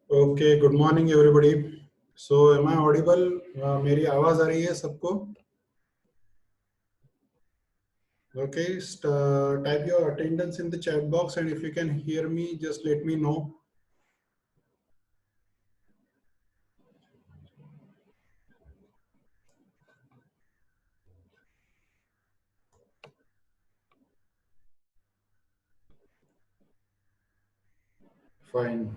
Okay, good morning everybody. So am I audible? मेरी आवाज आ रही है सबको? Okay, type your attendance in the chat box, and if you can hear me, just let me know. Fine.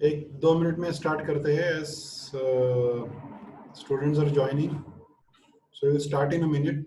एक दो minute में start करते हैं as students are joining. So we'll start in a minute.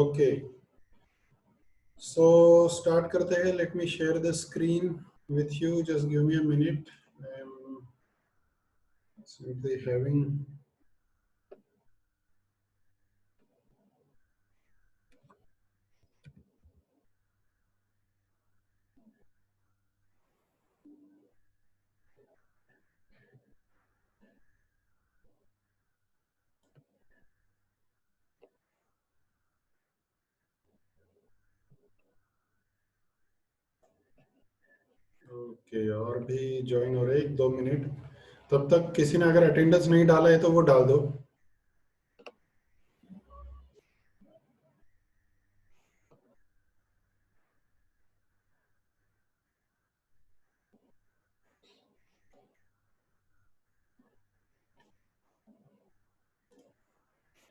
Okay. So start करते हैं. Let me share the screen with you. Just give me a minute. I'm simply having. Okay, और भी join हो रहे हैं, एक दो मिनट. तब तक किसी ने अगर अटेंडेंस नहीं डाला है तो वो डाल दो.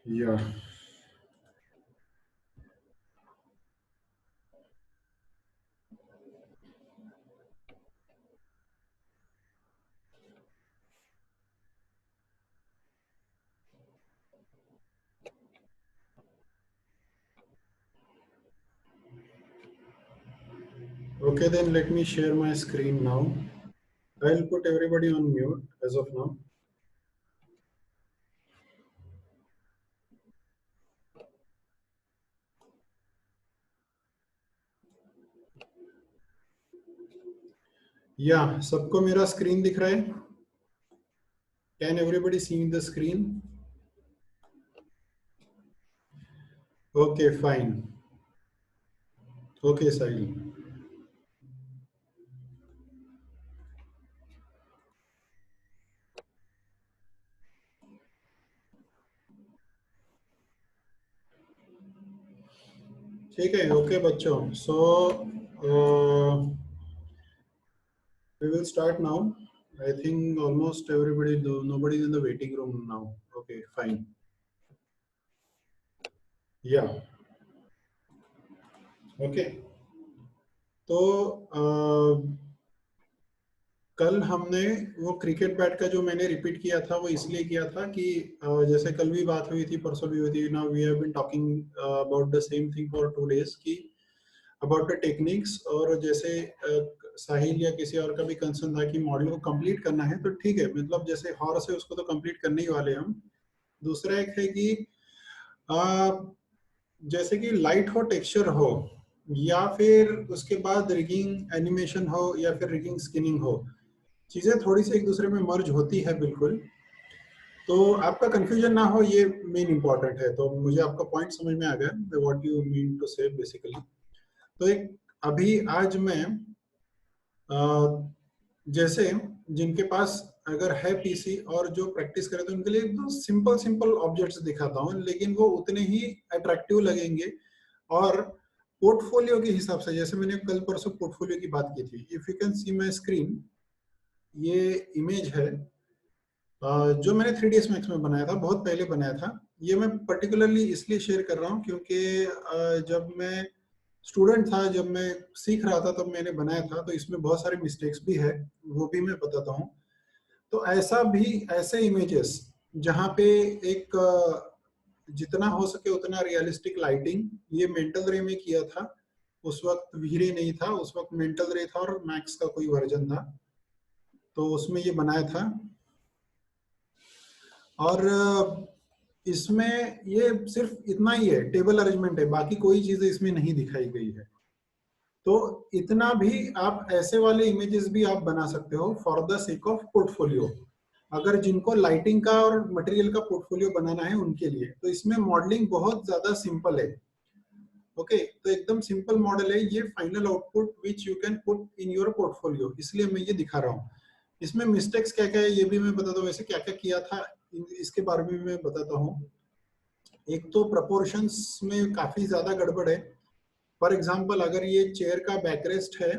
या okay, then let me share my screen now. I'll put everybody on mute as of now. या सबको मेरा स्क्रीन दिख रहा है? Can everybody see the screen? Okay, fine. Okay, Sahil. ठीक है. ओके बच्चों, सो we will start now. I think almost everybody, nobody is in the waiting room now. Okay, fine. Yeah. Okay. तो कल हमने वो क्रिकेट बैट का जो मैंने रिपीट किया था वो इसलिए किया था कि जैसे कल भी बात हुई थी, परसों भी हुई थी, now we have been talking about the same thing for 2 days की अबाउट द टेक्निक्स। और जैसे साहिल या किसी और का भी कंसर्न था कि मॉडल को कंप्लीट करना है, तो ठीक है, मतलब जैसे हॉर्स है उसको तो कंप्लीट करने ही वाले हम। दूसरा एक है कि जैसे कि लाइट हो, टेक्सचर हो, या फिर उसके बाद रिगिंग एनिमेशन हो, या फिर रिगिंग स्किनिंग हो, चीजें थोड़ी सी एक दूसरे में मर्ज होती है बिल्कुल। तो आपका कंफ्यूजन ना हो, ये मेन इंपॉर्टेंट है। तो मुझे आपका पॉइंट समझ में आ गया, व्हाट यू मीन टू से बेसिकली। तो एक अभी आज मैं जैसे जिनके पास अगर है पीसी और जो प्रैक्टिस करे, तो उनके लिए एकदम सिंपल सिंपल ऑब्जेक्ट्स दिखाता हूँ, लेकिन वो उतने ही अट्रैक्टिव लगेंगे। और पोर्टफोलियो के हिसाब से, जैसे मैंने कल परसों पोर्टफोलियो की बात की थी, if you can see my screen, ये इमेज है जो मैंने 3ds मैक्स में बनाया था, बहुत पहले बनाया था। ये मैं पर्टिकुलरली इसलिए शेयर कर रहा हूँ क्योंकि जब मैं स्टूडेंट था, जब मैं सीख रहा था, तब मैंने बनाया था, तो इसमें बहुत सारे मिस्टेक्स भी है, वो भी मैं बताता हूँ। तो ऐसा भी, ऐसे इमेजेस जहाँ पे एक जितना हो सके उतना रियलिस्टिक लाइटिंग, ये मेंटल रे में किया था। उस वक्त वीरे नहीं था, उस वक्त मेंटल रे था और मैक्स का कोई वर्जन था, तो उसमें ये बनाया था। और इसमें ये सिर्फ इतना ही है, टेबल अरेंजमेंट है, बाकी कोई चीजें इसमें नहीं दिखाई गई है। तो इतना भी आप ऐसे वाले इमेजेस भी आप बना सकते हो for the sake of portfolio, अगर जिनको लाइटिंग का और मटेरियल का पोर्टफोलियो बनाना है उनके लिए। तो इसमें मॉडलिंग बहुत ज्यादा सिंपल है। ओके, तो एकदम सिंपल मॉडल है ये, final output which you can put in your portfolio, इसलिए मैं ये दिखा रहा हूँ। इसमें मिस्टेक्स क्या क्या है ये भी मैं बताता हूँ, वैसे क्या क्या किया था इसके बारे में मैं बताता हूँ। एक तो प्रपोर्शंस में काफी ज्यादा गड़बड़ है। फॉर एग्जांपल, अगर ये चेयर का बैकरेस्ट है,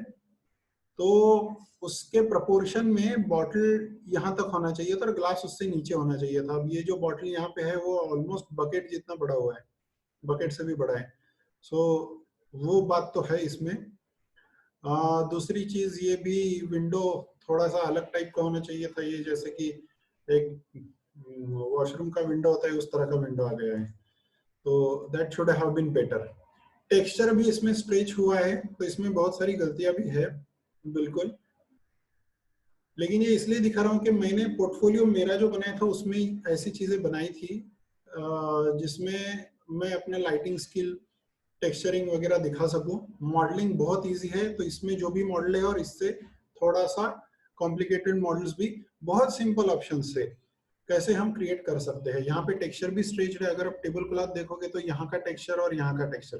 तो उसके प्रपोर्शन में बॉटल यहाँ तक होना चाहिए था और ग्लास उससे नीचे होना चाहिए था। अब ये जो बॉटल यहाँ पे है वो ऑलमोस्ट बकेट जितना बड़ा हुआ है, बकेट से भी बड़ा है। सो वो बात तो है इसमें। दूसरी चीज ये भी, विंडो थोड़ा सा अलग टाइप का होना चाहिए था। ये जैसे कि एक वॉशरूम का विंडो होता है, उस तरह का विंडो आ गया है, तो that should have been better. Texture भी इसमें स्ट्रेच हुआ है, तो इसमें बहुत सारी गलतियां भी है बिल्कुल। लेकिन ये इसलिए दिखा रहा हूँ कि मैंने पोर्टफोलियो मेरा जो बनाया था उसमें ऐसी चीजें बनाई थी जिसमें मैं अपने लाइटिंग स्किल, टेक्सचरिंग वगैरह दिखा सकूं। मॉडलिंग बहुत इजी है, तो इसमें जो भी मॉडल है और इससे थोड़ा सा कॉम्प्लिकेटेड मॉडल्स भी बहुत सिंपल ऑप्शन से कैसे हम क्रिएट कर सकते हैं। यहाँ पे टेक्सचर भी स्ट्रेच्ड है, अगर आप टेबल क्लॉथ देखोगे तो यहाँ का टेक्सचर और यहाँ का टेक्सचर,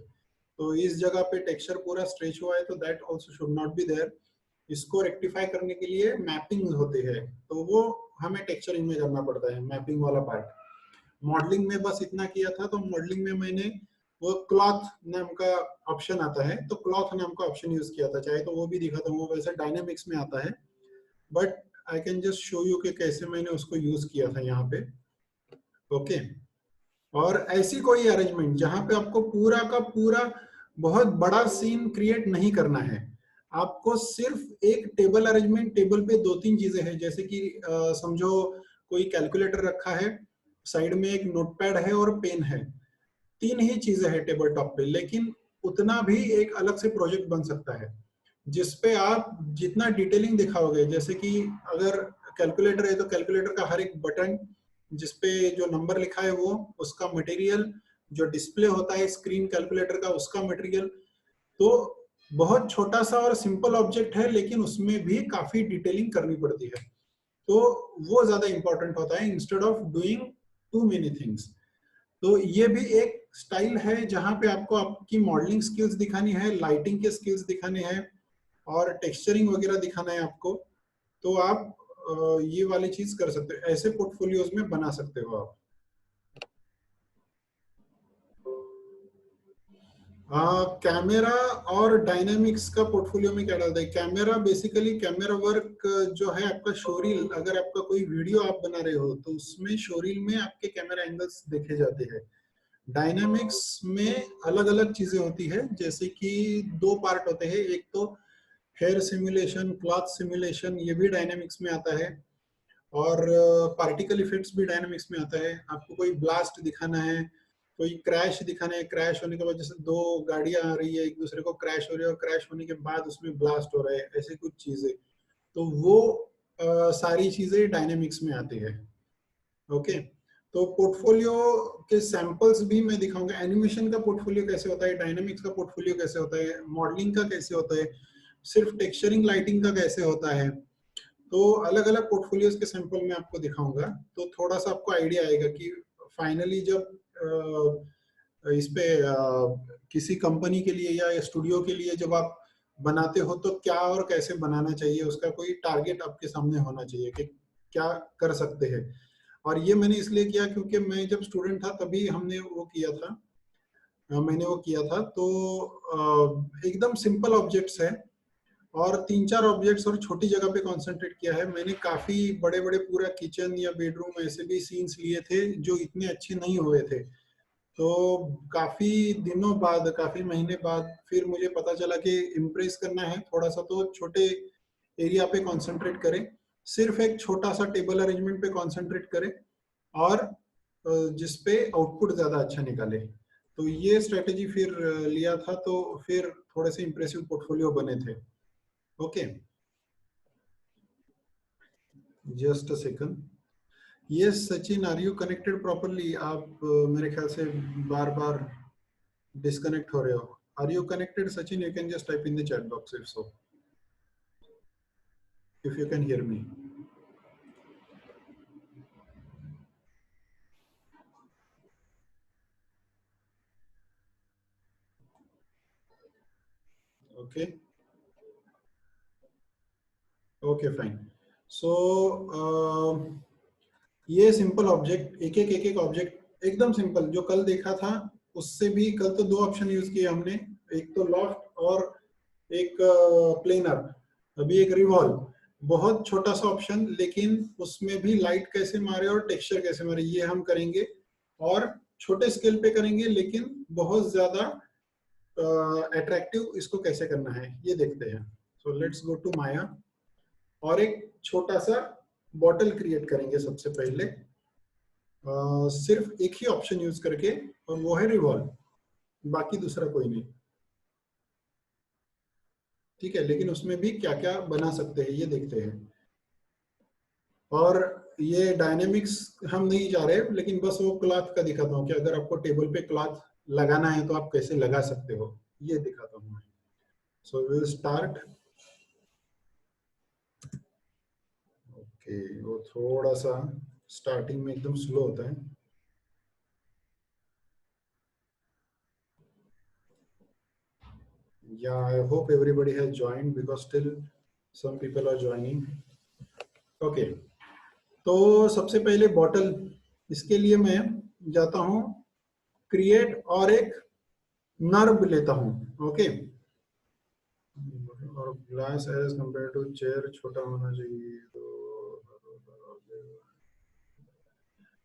तो इस जगह पे टेक्सचर पूरा स्ट्रेच हुआ है, तो that also should not be there. इसको रेक्टिफाई करने के लिए मैपिंग होती है, तो वो हमें टेक्सचरिंग में करना पड़ता है, मैपिंग वाला पार्ट। मॉडलिंग में बस इतना किया था, तो मॉडलिंग में मैंने वो क्लॉथ नाम का ऑप्शन आता है, तो क्लॉथ नाम का ऑप्शन यूज किया था, चाहे तो वो भी दिखाता हूँ, वो वैसे डायनेमिक्स में आता है, but I can just show you कि कैसे मैंने उसको यूज किया था यहाँ पे। ओके, और ऐसी कोई अरेंजमेंट जहां पे आपको पूरा का पूरा बहुत बड़ा सीन क्रिएट नहीं करना है, आपको सिर्फ एक टेबल अरेंजमेंट, टेबल पे 2-3 चीजें हैं, जैसे कि समझो कोई कैलकुलेटर रखा है, साइड में एक नोटपैड है और पेन है, 3 ही चीजें हैं टेबल टॉप पे, लेकिन उतना भी एक अलग से प्रोजेक्ट बन सकता है जिसपे आप जितना डिटेलिंग दिखाओगे। जैसे कि अगर कैलकुलेटर है तो कैलकुलेटर का हर एक बटन जिसपे जो नंबर लिखा है वो, उसका मटेरियल, जो डिस्प्ले होता है स्क्रीन कैलकुलेटर का, उसका मटेरियल, तो बहुत छोटा सा और सिंपल ऑब्जेक्ट है, लेकिन उसमें भी काफी डिटेलिंग करनी पड़ती है, तो वो ज्यादा इंपॉर्टेंट होता है instead of doing too many things. तो ये भी एक स्टाइल है जहां पे आपको आपकी मॉडलिंग स्किल्स दिखानी है, लाइटिंग के स्किल्स दिखाने हैं और टेक्सचरिंग वगैरह दिखाना है आपको, तो आप ये वाली चीज कर सकते हो, ऐसे पोर्टफोलियोज में बना सकते हो आप। कैमरा और डायनामिक्स का पोर्टफोलियो में क्या डालता है? कैमरा बेसिकली कैमरा वर्क जो है आपका शोरील, अगर आपका कोई वीडियो आप बना रहे हो तो उसमें शोरील में आपके कैमरा एंगल्स देखे जाते हैं। डायनामिक्स में अलग अलग चीजें होती है, जैसे कि दो पार्ट होते हैं, एक तो हेयर सिमुलेशन, क्लॉथ सिमुलेशन, ये भी डायनामिक्स में आता है, और पार्टिकल इफेक्ट्स भी डायनामिक्स में आता है। आपको कोई ब्लास्ट दिखाना है, कोई क्रैश दिखाना है, क्रैश होने के बाद जैसे दो गाड़ियां आ रही है एक दूसरे को क्रैश हो रही है और क्रैश होने के बाद उसमें ब्लास्ट हो रहा है, ऐसे कुछ चीजें, तो वो सारी चीजें डायनेमिक्स में आती है। ओके, तो पोर्टफोलियो के सैंपल्स भी मैं दिखाऊंगा। एनिमेशन का पोर्टफोलियो कैसे होता है, डायनेमिक्स का पोर्टफोलियो कैसे होता है, मॉडलिंग का कैसे होता है, सिर्फ टेक्सचरिंग लाइटिंग का कैसे होता है, तो अलग अलग पोर्टफोलियोज के सैंपल मैं आपको दिखाऊंगा। तो थोड़ा सा आपको आइडिया आएगा कि फाइनली जब इस पे किसी कंपनी के लिए या स्टूडियो के लिए जब आप बनाते हो तो क्या और कैसे बनाना चाहिए, उसका कोई टारगेट आपके सामने होना चाहिए कि क्या कर सकते हैं। और ये मैंने इसलिए किया क्योंकि मैं जब स्टूडेंट था तभी हमने वो किया था, मैंने वो किया था। तो एकदम सिंपल ऑब्जेक्ट्स है और तीन चार ऑब्जेक्ट्स और छोटी जगह पे कंसंट्रेट किया है मैंने। काफी बड़े बड़े पूरा किचन या बेडरूम ऐसे भी सीन्स लिए थे जो इतने अच्छे नहीं हुए थे। तो काफी दिनों बाद, काफी महीने बाद फिर मुझे पता चला कि इम्प्रेस करना है थोड़ा सा तो छोटे एरिया पे कंसंट्रेट करें, सिर्फ एक छोटा सा टेबल अरेंजमेंट पे कंसंट्रेट करें और जिसपे आउटपुट ज्यादा अच्छा निकाले। तो ये स्ट्रेटेजी फिर लिया था, तो फिर थोड़े से इम्प्रेसिव पोर्टफोलियो बने थे। Okay, just a second. Yes Sachin, are you connected properly? आप मेरे ख्याल से बार बार डिस्कनेक्ट हो रहे हो। Are you connected Sachin? You can just type in the chat box if so, if you can hear me. Okay okay fine. So ये simple object, एक एक ऑब्जेक्ट एकदम सिंपल जो कल देखा था उससे भी, कल तो दो ऑप्शन यूज किए हमने, एक तो लॉफ्ट और एक प्लेनर, अभी एक रिवॉल्व। बहुत छोटा सा ऑप्शन लेकिन उसमें भी लाइट कैसे मारे और टेक्सचर कैसे मारे ये हम करेंगे, और छोटे स्केल पे करेंगे लेकिन बहुत ज्यादा अट्रैक्टिव इसको कैसे करना है ये देखते हैं। सो लेट्स गो टू माया और एक छोटा सा बॉटल क्रिएट करेंगे सबसे पहले, सिर्फ एक ही ऑप्शन यूज करके, और वो है रिवॉल्व, बाकी दूसरा कोई नहीं। ठीक है, लेकिन उसमें भी क्या क्या बना सकते हैं ये देखते हैं। और ये डायनेमिक्स हम नहीं जा रहे, लेकिन बस वो क्लॉथ का दिखाता हूँ कि अगर आपको टेबल पे क्लॉथ लगाना है तो आप कैसे लगा सकते हो, ये दिखाता हूँ मैं। So we will start. Okay, वो थोड़ा सा स्टार्टिंग में एकदम स्लो होता है। Yeah, I hope everybody has joined because still some people are joining. Okay, तो सबसे पहले बॉटल, इसके लिए मैं जाता हूँ क्रिएट और एक नर्ब लेता हूँ। ओके, और glass as compare to chair छोटा होना चाहिए। तो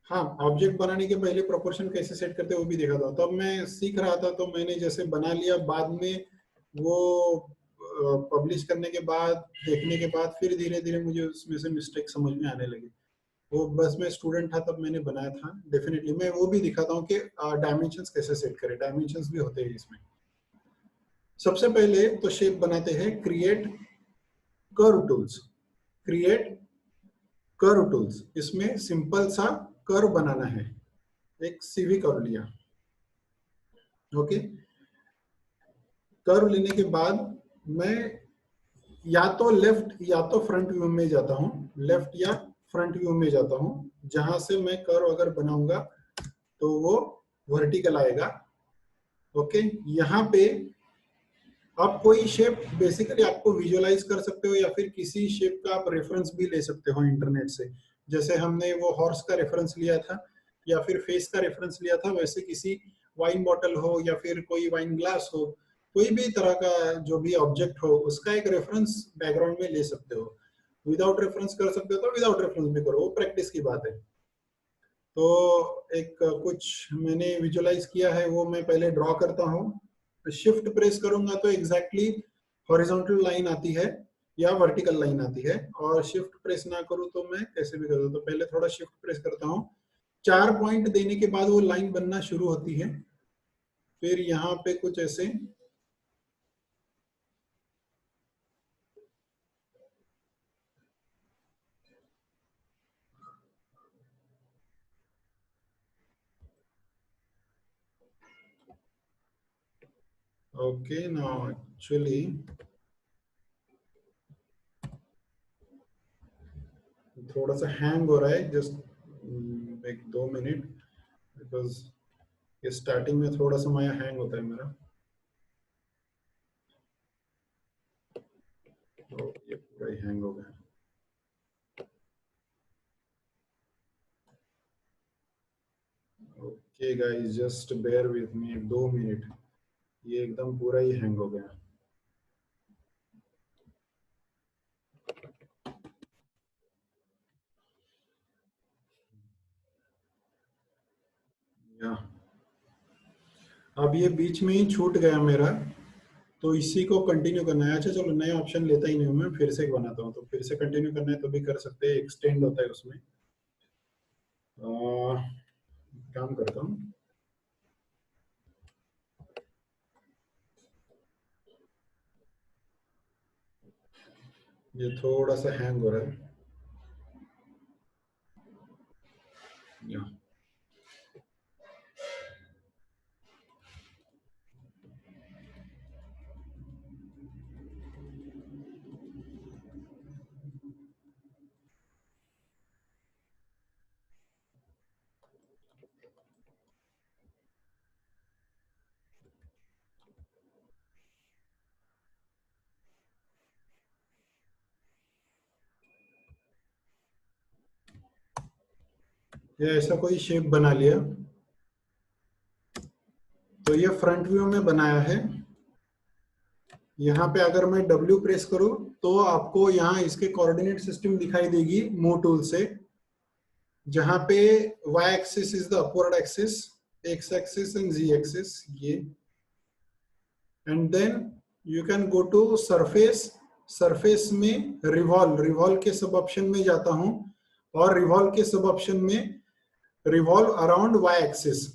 हाँ, ऑब्जेक्ट बनाने के पहले प्रोपोर्शन कैसे सेट करते हैं वो भी देखा था। तब मैं सीख रहा था तो मैंने जैसे बना लिया, बाद में वो पब्लिश करने के बाद, देखने के बाद फिर धीरे धीरे मुझे उसमें से मिस्टेक समझ में आने लगी। वो बस मैं स्टूडेंट था तब मैंने बनाया था। डेफिनेटली मैं वो भी दिखाता हूँ कि डायमेंशंस कैसे सेट करें, डायमेंशंस भी होते हैं इसमें। सबसे पहले तो शेप बनाते हैं, create curve tools, create curve tools. इसमें सिंपल सा कर्व बनाना है, एक सीवी कर्व लिया। ओके, कर्व लेने के बाद मैं या तो लेफ्ट या तो फ्रंट व्यू में जाता हूँ, लेफ्ट या फ्रंट व्यू में जाता हूँ, जहां से मैं कर्व अगर बनाऊंगा तो वो वर्टिकल आएगा। ओके, यहाँ पे आप कोई शेप बेसिकली आपको विजुअलाइज कर सकते हो या फिर किसी शेप का आप रेफरेंस भी ले सकते हो इंटरनेट से। जैसे हमने वो हॉर्स का रेफरेंस लिया था या फिर फेस का रेफरेंस लिया था, वैसे किसी वाइन बॉटल हो या फिर कोई वाइन ग्लास हो, कोई भी तरह का जो भी ऑब्जेक्ट हो, उसका एक रेफरेंस बैकग्राउंड में ले सकते हो। विदाउट रेफरेंस कर सकते हो तो विदाउट रेफरेंस भी करो, वो प्रैक्टिस की बात है। तो एक कुछ मैंने विजुअलाइज किया है, वो मैं पहले ड्रॉ करता हूँ। शिफ्ट प्रेस करूंगा तो एग्जैक्टली हॉरिजॉन्टल लाइन आती है या वर्टिकल लाइन आती है, और शिफ्ट प्रेस ना करूँ तो मैं कैसे भी करूँ। तो पहले थोड़ा शिफ्ट प्रेस करता हूँ, 4 पॉइंट देने के बाद वो लाइन बनना शुरू होती है। फिर यहाँ पे कुछ ऐसे ओके नाउ एक्चुअली थोड़ा सा हैंग हो रहा है, जस्ट एक 2 मिनट, बिकॉज ये स्टार्टिंग में थोड़ा सा माया हैंग होता है मेरा। तो ये पूरा ही हैंग हो गया। Okay guys, just bear with me 2 minute, ये एकदम पूरा ही हैंग हो गया। या अब ये बीच में ही छूट गया मेरा, तो इसी को कंटिन्यू करना है। अच्छा चलो, नया ऑप्शन लेता ही नहीं हूँ मैं, फिर से बनाता हूँ। तो फिर से कंटिन्यू करना है तो भी कर सकते हैं, एक्सटेंड होता है उसमें। काम करता हूँ, ये थोड़ा सा हैंग हो रहा है। या ये ऐसा कोई शेप बना लिया, तो ये फ्रंट व्यू में बनाया है। यहाँ पे अगर मैं W प्रेस करूँ तो आपको यहाँ इसके कोऑर्डिनेट सिस्टम दिखाई देगी मूव टूल से, जहाँ पे y axis is the upward axis, x axis and z axis ये, and then you can go to surface. Surface में रिवॉल्व, रिवॉल्व के सब ऑप्शन में जाता हूँ, और रिवॉल्व के सब ऑप्शन में revolve around y axis.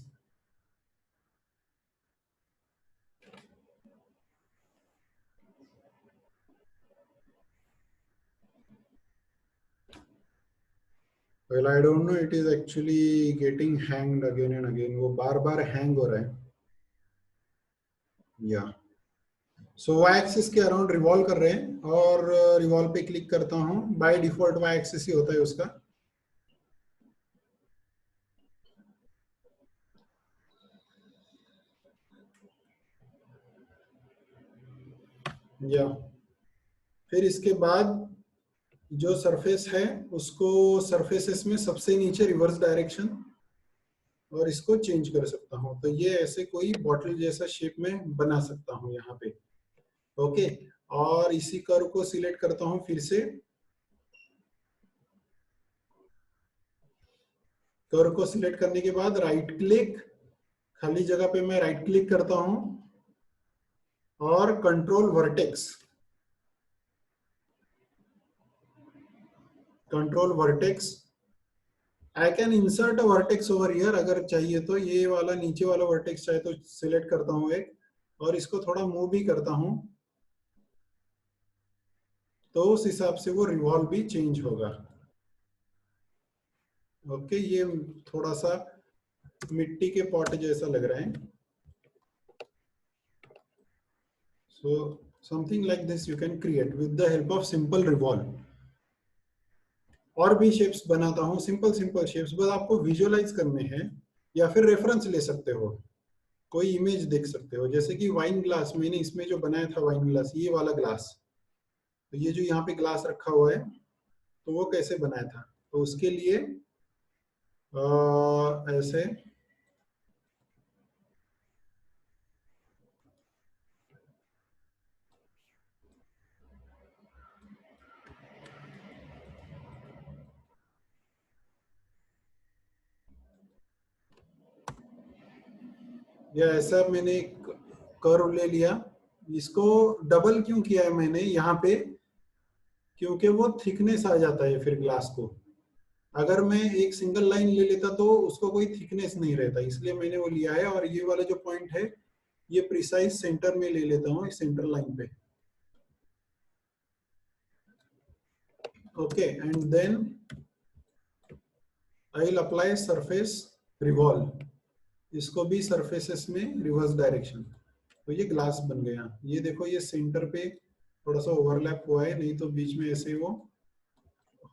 Well, I don't know, it is actually getting hanged again and again, वो बार बार हैंग हो रहा है। या सो y एक्सिस के अराउंड रिवॉल्व कर रहे हैं, और रिवॉल्व पे क्लिक करता हूँ। बाय डिफॉल्ट y एक्सिस ही होता है उसका। या फिर इसके बाद जो सरफेस है उसको सरफेसेस में सबसे नीचे रिवर्स डायरेक्शन, और इसको चेंज कर सकता हूँ। तो ये ऐसे कोई बॉटल जैसा शेप में बना सकता हूँ यहाँ पे। ओके, और इसी कर्व को सिलेक्ट करता हूँ फिर से। कर्व को सिलेक्ट करने के बाद राइट क्लिक, खाली जगह पे मैं राइट क्लिक करता हूँ और control vertex, control vertex. I can insert a vertex over here अगर चाहिए तो, ये वाला नीचे वाला वर्टेक्स चाहे तो सिलेक्ट करता हूँ एक, और इसको थोड़ा मूव भी करता हूँ, तो उस हिसाब से वो रिवॉल्व भी चेंज होगा। ओके, ये थोड़ा सा मिट्टी के पॉट जैसा लग रहा है। So something like this you can create with the help of simple revolve. और भी शेप्स बनाता हूँ, सिंपल सिंपल शेप्स, बस आपको विजुअलाइज करने हैं, या फिर रेफरेंस ले सकते हो, कोई इमेज देख सकते हो। जैसे कि वाइन ग्लास, मैंने इसमें जो बनाया था वाइन ग्लास, ये वाला ग्लास, तो ये जो यहाँ पे ग्लास रखा हुआ है, तो वो कैसे बनाया था, तो उसके लिए ऐसे या ऐसा मैंने कर्व ले लिया, इसको डबल क्यों किया है मैंने यहाँ पे, क्योंकि वो थिकनेस आ जाता है फिर ग्लास को। अगर मैं एक सिंगल लाइन ले लेता तो उसको कोई थिकनेस नहीं रहता, इसलिए मैंने वो लिया है। और ये वाला जो पॉइंट है ये प्रिसाइज सेंटर में ले लेता हूँ, सेंटर लाइन पे। Okay, and then I will apply surface revolve, इसको भी सरफेसेस में रिवर्स डायरेक्शन। तो ये ग्लास बन गया। ये देखो ये सेंटर पे थोड़ा सा ओवरलैप हुआ है, नहीं तो बीच में ऐसे वो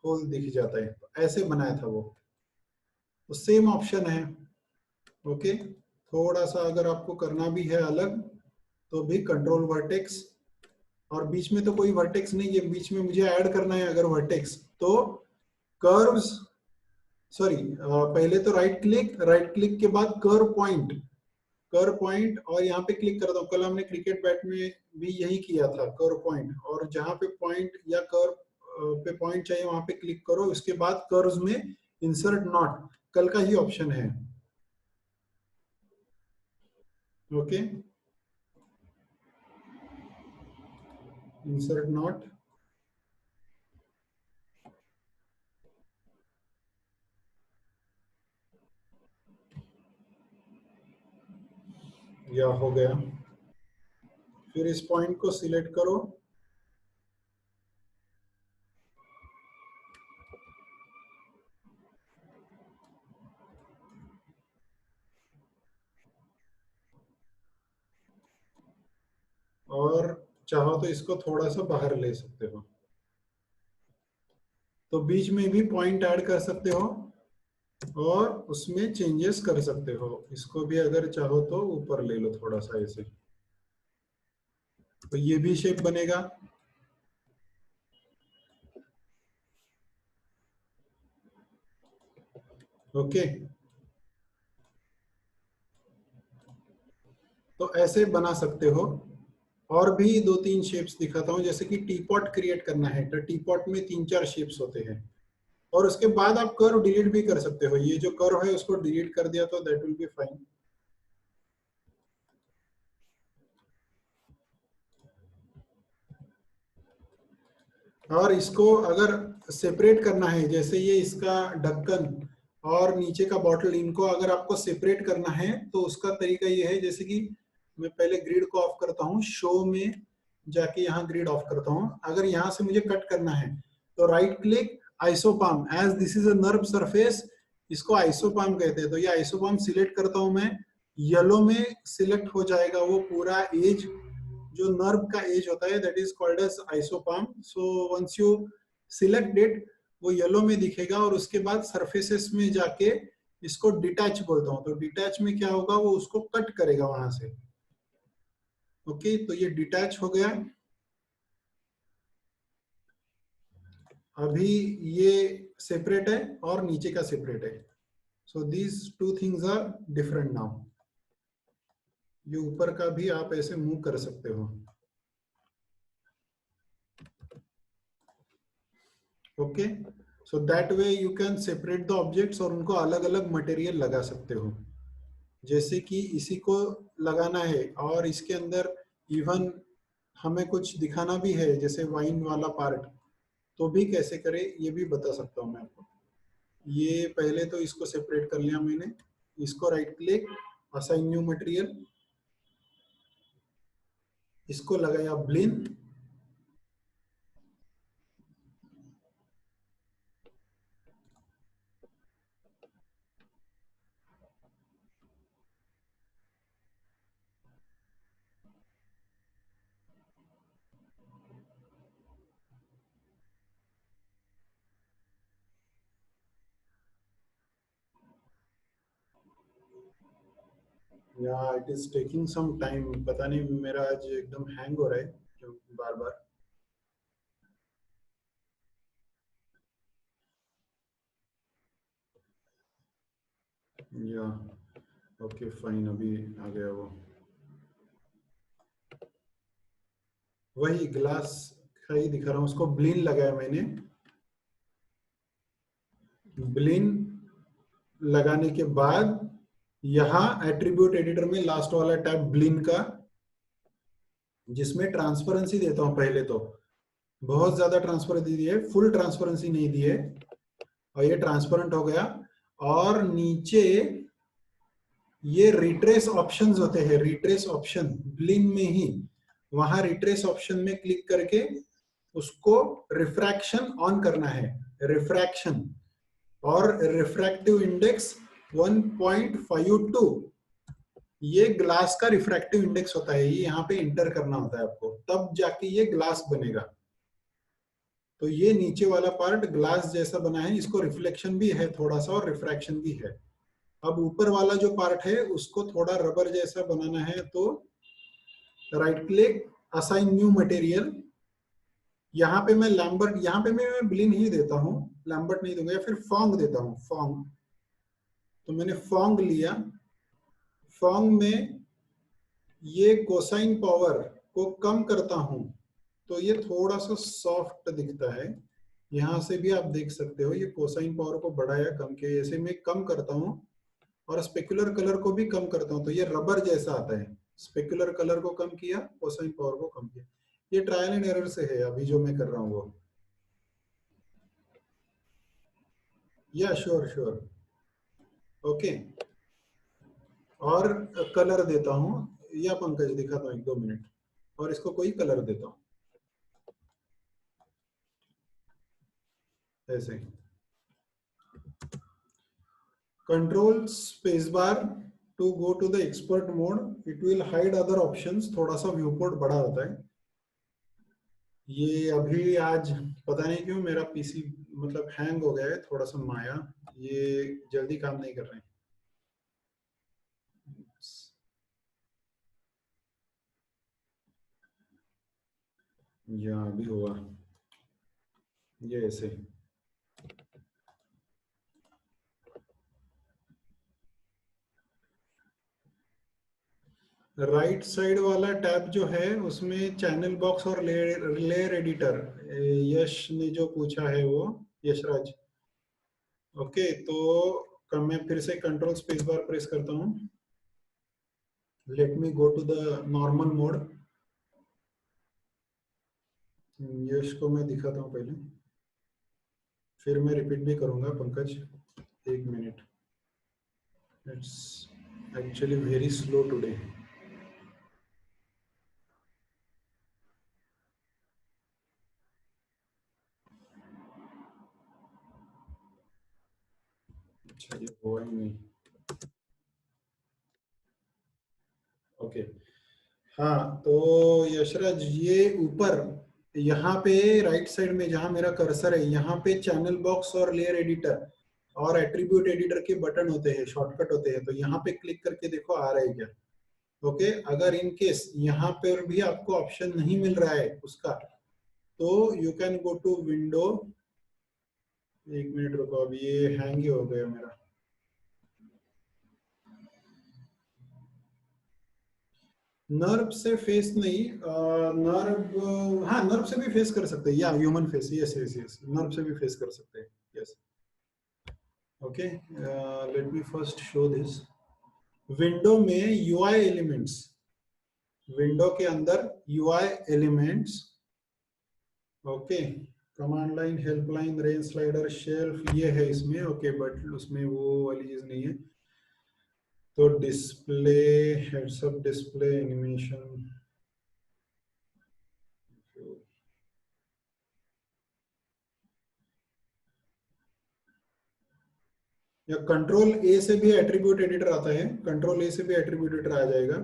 होल दिख जाता है। तो ऐसे बनाया था वो, तो सेम ऑप्शन है। ओके, थोड़ा सा अगर आपको करना भी है अलग तो भी कंट्रोल वर्टेक्स, और बीच में तो कोई वर्टेक्स नहीं है, बीच में मुझे ऐड करना है अगर वर्टेक्स तो कर्व्स, सॉरी पहले तो राइट क्लिक के बाद कर्व पॉइंट, और यहाँ पे क्लिक करता हूँ। कल हमने क्रिकेट बैट में भी यही किया था, कर्व पॉइंट, और जहाँ पे पॉइंट या कर्व पे पॉइंट चाहिए वहां पे क्लिक करो, उसके बाद कर्व्स में इंसर्ट नॉट, कल का ही ऑप्शन है। ओके, इंसर्ट नॉट, या हो गया। फिर इस पॉइंट को सिलेक्ट करो, और चाहो तो इसको थोड़ा सा बाहर ले सकते हो, तो बीच में भी पॉइंट ऐड कर सकते हो और उसमें चेंजेस कर सकते हो। इसको भी अगर चाहो तो ऊपर ले लो थोड़ा सा ऐसे, तो ये भी शेप बनेगा। ओके, तो ऐसे बना सकते हो। और भी दो तीन शेप्स दिखाता हूँ, जैसे कि टी पॉट क्रिएट करना है तो टी पॉट में 3-4 शेप्स होते हैं, और उसके बाद आप कर्व डिलीट भी कर सकते हो। ये जो कर्व है उसको डिलीट कर दिया तो दैट विल बी फाइन। और इसको अगर सेपरेट करना है, जैसे ये इसका ढक्कन और नीचे का बॉटल, इनको अगर आपको सेपरेट करना है तो उसका तरीका ये है, जैसे कि मैं पहले ग्रिड को ऑफ करता हूँ, शो में जाके यहाँ ग्रिड ऑफ करता हूँ। अगर यहाँ से मुझे कट करना है तो right click, isoparm, edge this is a NURBS surface, इसको आइसोपाम कहते हैं। तो ये आइसोपाम सिलेक्ट करता हूँ मैं, येलो में सिलेक्ट हो जाएगा वो पूरा एज, जो नर्व का एज होता है, that is called edge isoparm. So once you select it, वो येलो में दिखेगा, और उसके बाद सरफेसेस में जाके इसको डिटैच बोलता हूँ। तो डिटैच में क्या होगा, वो उसको कट करेगा वहां से। ओके, तो ये डिटैच हो गया। अभी ये सेपरेट है और नीचे का सेपरेट है, so these two things are different now. ये ऊपर का भी आप ऐसे मूव कर सकते हो। Okay, so that way you can separate the objects और उनको अलग अलग मटेरियल लगा सकते हो। जैसे कि इसी को लगाना है, और इसके अंदर इवन हमें कुछ दिखाना भी है, जैसे वाइन वाला पार्ट, तो भी कैसे करें ये भी बता सकता हूँ मैं आपको। ये पहले तो इसको सेपरेट कर लिया मैंने, इसको right click, assign new material, इसको लगाया ब्लिन, या it is taking some time, पता नहीं मेरा आज एकदम हैंग हो रहा है जो बार बार। या ओके फाइन, अभी आ गया वो। वही ग्लास का ही दिखा रहा हूँ, उसको ब्लिन लगाया मैंने। ब्लिन लगाने के बाद यहाँ एट्रीब्यूट एडिटर में लास्ट वाला टैब ब्लिन का, जिसमें ट्रांसपेरेंसी देता हूं पहले तो, बहुत ज्यादा ट्रांसपेरेंसी दी है, फुल ट्रांसपेरेंसी नहीं दी है, और ये ट्रांसपेरेंट हो गया। और नीचे ये रिट्रेस ऑप्शंस होते हैं, रिट्रेस ऑप्शन ब्लिन में ही, वहां रिट्रेस ऑप्शन में क्लिक करके उसको रिफ्रैक्शन ऑन करना है, रिफ्रैक्शन, और रिफ्रैक्टिव इंडेक्स 1.52, ये ग्लास का रिफ्रैक्टिव इंडेक्स होता है, ये यहाँ पे इंटर करना होता है आपको, तब जाके ये ग्लास बनेगा। तो ये नीचे वाला पार्ट ग्लास जैसा बना है, इसको रिफ्लेक्शन भी है थोड़ा सा और रिफ्रैक्शन भी है। अब ऊपर वाला जो पार्ट है उसको थोड़ा रबर जैसा बनाना है, तो right click, assign new material, यहाँ पे मैं लैम्बर्ट, यहाँ पे मैं ब्लिन ही देता हूँ, लैम्बर्ट नहीं दूंगा, या फिर फॉन्ग देता हूँ, फॉन्ग। तो मैंने फॉन्ग लिया, फॉन्ग में ये कोसाइन पावर को कम करता हूं, तो ये थोड़ा सा सॉफ्ट दिखता है। यहां से भी आप देख सकते हो, ये कोसाइन पावर को बढ़ाया कम किया, ऐसे मैं कम करता हूं, और स्पेकुलर कलर को भी कम करता हूं, तो ये रबर जैसा आता है। स्पेकुलर कलर को कम किया, कोसाइन पावर को कम किया। ये ट्रायल एंड एरर से है अभी जो मैं कर रहा हूँ वो। या श्योर श्योर, ओके। और कलर देता हूँ, या पंकज दिखाता हूँ 1-2 मिनट, और इसको कोई कलर देता हूँ ऐसे। Control space bar to go to the expert mode, it will hide other options, थोड़ा सा व्यू पोर्ट बड़ा होता है। ये अभी आज पता नहीं क्यों मेरा पीसी मतलब हैंग हो गया है थोड़ा सा, माया, ये जल्दी काम नहीं कर रहे हैं। यहाँ भी हुआ ये ऐसे। राइट साइड वाला टैब जो है उसमें चैनल बॉक्स और लेयर एडिटर, यश ने जो पूछा है वो, यशराज, ओके। तो मैं फिर से कंट्रोल स्पेस बार प्रेस करता हूँ, let me go to the normal mode. Yash को मैं दिखाता हूँ पहले, फिर मैं रिपीट भी करूंगा Pankaj, 1 minute, it's actually very slow today. अच्छा ये हुआ ही नहीं, ओके। हाँ तो यशराज, ये ऊपर यहाँ पे राइट साइड में जहाँ मेरा कर्सर है, यहाँ पे चैनल बॉक्स और लेयर एडिटर और एट्रीब्यूट एडिटर के बटन होते हैं, शॉर्टकट होते हैं, तो यहाँ पे क्लिक करके देखो आ रहा है क्या। ओके, अगर इन केस यहाँ पर भी आपको ऑप्शन नहीं मिल रहा है उसका, तो you can go to window, 1 minute रुको, अभी ये हैंग ही हो गया मेरा। नर्व से फेस नहीं, नर्व, हाँ नर्व से भी फेस कर सकते हैं, या human face, yes yes yes, nerve से भी फेस कर सकते हैं, yes. Okay, let me first show this. Window में यूआई एलिमेंट्स, विंडो के अंदर UI elements, okay, command line, helpline, range slider, shelf, ये है इसमें, ओके, बट उसमें वो वाली चीज नहीं है। तो display, heads up display, animation, या कंट्रोल ए से भी एट्रीब्यूट एडिटर आता है, कंट्रोल ए से भी एट्रीब्यूट एडिटर आ जाएगा।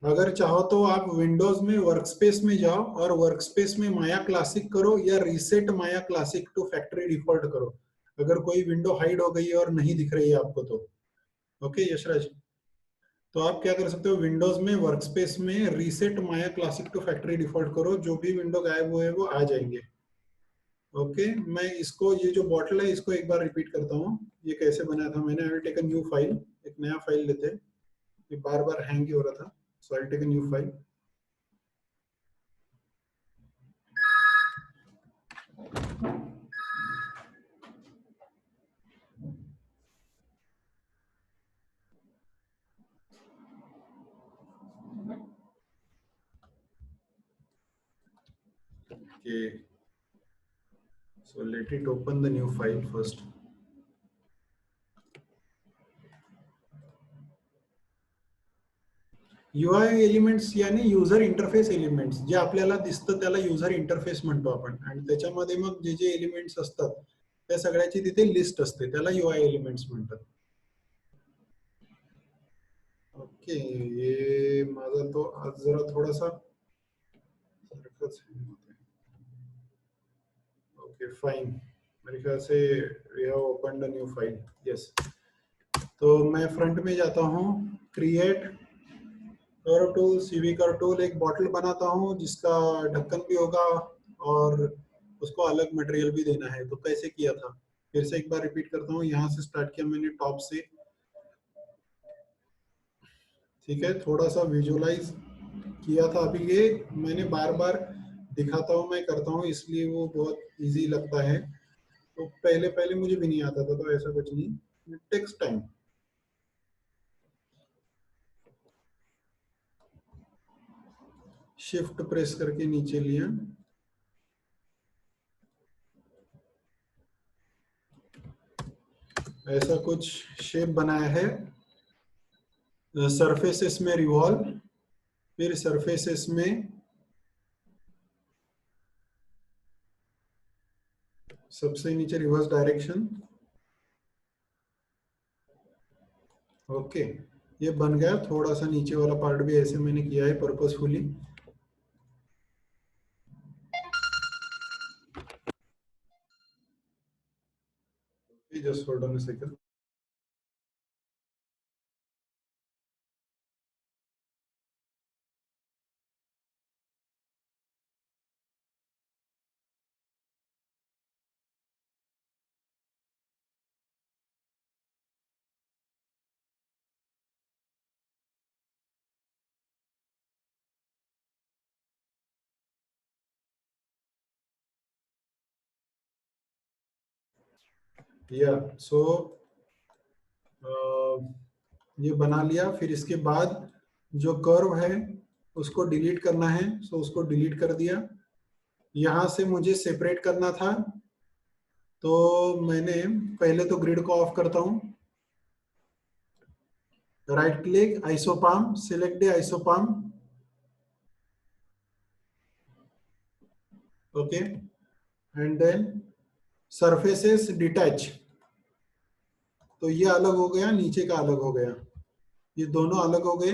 अगर चाहो तो आप विंडोज में वर्कस्पेस में जाओ और वर्कस्पेस में माया क्लासिक करो, या reset Maya classic to factory default करो, अगर कोई विंडो हाइड हो गई है और नहीं दिख रही है आपको तो। ओके यशराज, तो आप क्या कर सकते हो, विंडोज में वर्कस्पेस में reset Maya classic to factory default करो, जो भी विंडो गायब हुए वो आ जाएंगे। ओके, मैं इसको, ये जो बॉटल है इसको एक बार रिपीट करता हूँ, ये कैसे बनाया था मैंने। I will take a new file, एक नया फाइल लेते हैं, ये बार बार हैंग ही हो रहा था, so I will take a new file. Okay, so let it open the new file first. UI elements यानी युजर इंटरफेस एलिमेंट्स, जे आपल्याला दिसतं त्याला युजर इंटरफेस म्हणतो आपण, आणि त्याच्यामध्ये मग जे जे एलिमेंट्स असतात त्या सगळ्याची तिथे लिस्ट असते, त्याला UI एलिमेंट्स म्हणतात. ओके, ये माझा तो आज जरा थोडासा सारखाच आहे. ओके फाइन, मेरे ख्याल से we have opened a new file. Yes, तो मैं फ्रंट में जाता हूँ, create curve tool, CV curve tool, एक बॉटल बनाता हूँ जिसका ढक्कन भी होगा और उसको अलग मटेरियल भी देना है. तो कैसे किया था, फिर से एक बार रिपीट करता हूँ. यहाँ से स्टार्ट किया मैंने टॉप से, ठीक है. थोड़ा सा विजुअलाइज किया था अभी, ये मैंने बार बार दिखाता हूँ, मैं करता हूँ, इसलिए वो बहुत इजी लगता है. तो पहले पहले मुझे भी नहीं आता था, तो ऐसा कुछ नहीं, it takes time. Shift press करके नीचे लिया, ऐसा कुछ शेप बनाया है. सरफेसेस में रिवॉल्व, फिर सरफेसेस में सबसे नीचे रिवर्स डायरेक्शन. ओके, ये बन गया. थोड़ा सा नीचे वाला पार्ट भी ऐसे मैंने किया है purposefully. Just hold on a second. या सो ये बना लिया. फिर इसके बाद जो कर्व है उसको डिलीट करना है, सो उसको डिलीट कर दिया. यहां से मुझे सेपरेट करना था, तो मैंने पहले तो ग्रिड को ऑफ करता हूं, right click, isoparm, select the isoparm. Okay, and then surfaces detach. तो ये अलग हो गया, नीचे का अलग हो गया, ये दोनों अलग हो गए.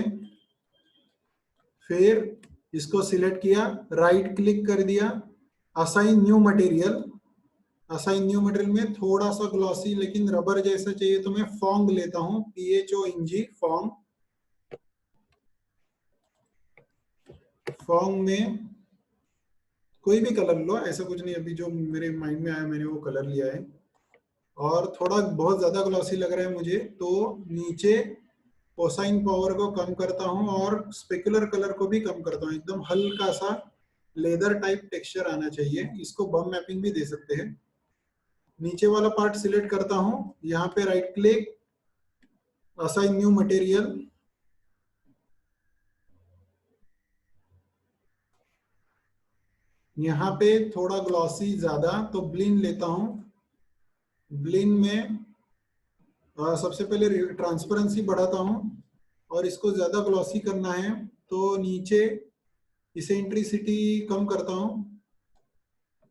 फिर इसको सिलेक्ट किया, राइट क्लिक कर दिया, assign new material. Assign new material में थोड़ा सा ग्लॉसी लेकिन रबर जैसा चाहिए, तो मैं फॉन्ग लेता हूं, PHONG, फॉन्ग. फॉन्ग में कोई भी कलर लो, ऐसा कुछ नहीं, अभी जो मेरे माइंड में आया मैंने वो कलर लिया है. और थोड़ा बहुत ज्यादा ग्लॉसी लग रहा है मुझे, तो नीचे कोसाइन पावर को कम करता हूं और स्पेकुलर कलर को भी कम करता हूं. एकदम हल्का सा लेदर टाइप टेक्सचर आना चाहिए. इसको बम मैपिंग भी दे सकते हैं. नीचे वाला पार्ट सिलेक्ट करता हूं, यहाँ पे right click, assign new material. यहाँ पे थोड़ा ग्लॉसी ज्यादा, तो ब्लिन लेता हूं. ब्लिन में सबसे पहले ट्रांसपेरेंसी बढ़ाता हूं और इसको ज्यादा ग्लॉसी करना है, तो नीचे इसेंट्रिसिटी कम करता हूं.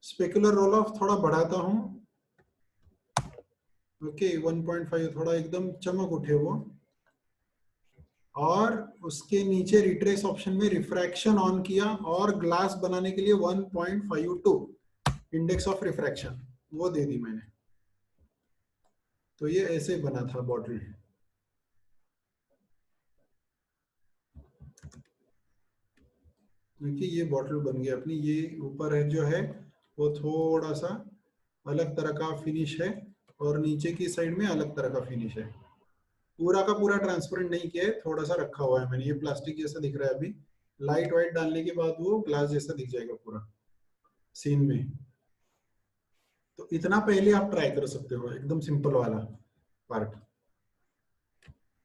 स्पेकुलर रोल ऑफ थोड़ा बढ़ाता हूं. ओके, 1.5, थोड़ा एकदम चमक उठे वो. और उसके नीचे रिट्रेस ऑप्शन में रिफ्रैक्शन ऑन किया, और ग्लास बनाने के लिए 1.52 इंडेक्स ऑफ रिफ्रैक्शन वो दे दी मैंने. तो ये ऐसे बना था बॉटल. देखिए ये बॉटल बन गई अपनी. ये ऊपर है जो है वो थोड़ा सा अलग तरह का फिनिश है, और नीचे की साइड में अलग तरह का फिनिश है. पूरा का पूरा ट्रांसपेरेंट नहीं किया है, थोड़ा सा रखा हुआ है मैंने. ये प्लास्टिक जैसा दिख रहा है अभी, लाइट वाइट डालने के बाद वो ग्लास जैसा दिख जाएगा पूरा सीन में. तो इतना पहले आप ट्राई कर सकते हो, एकदम सिंपल वाला पार्ट.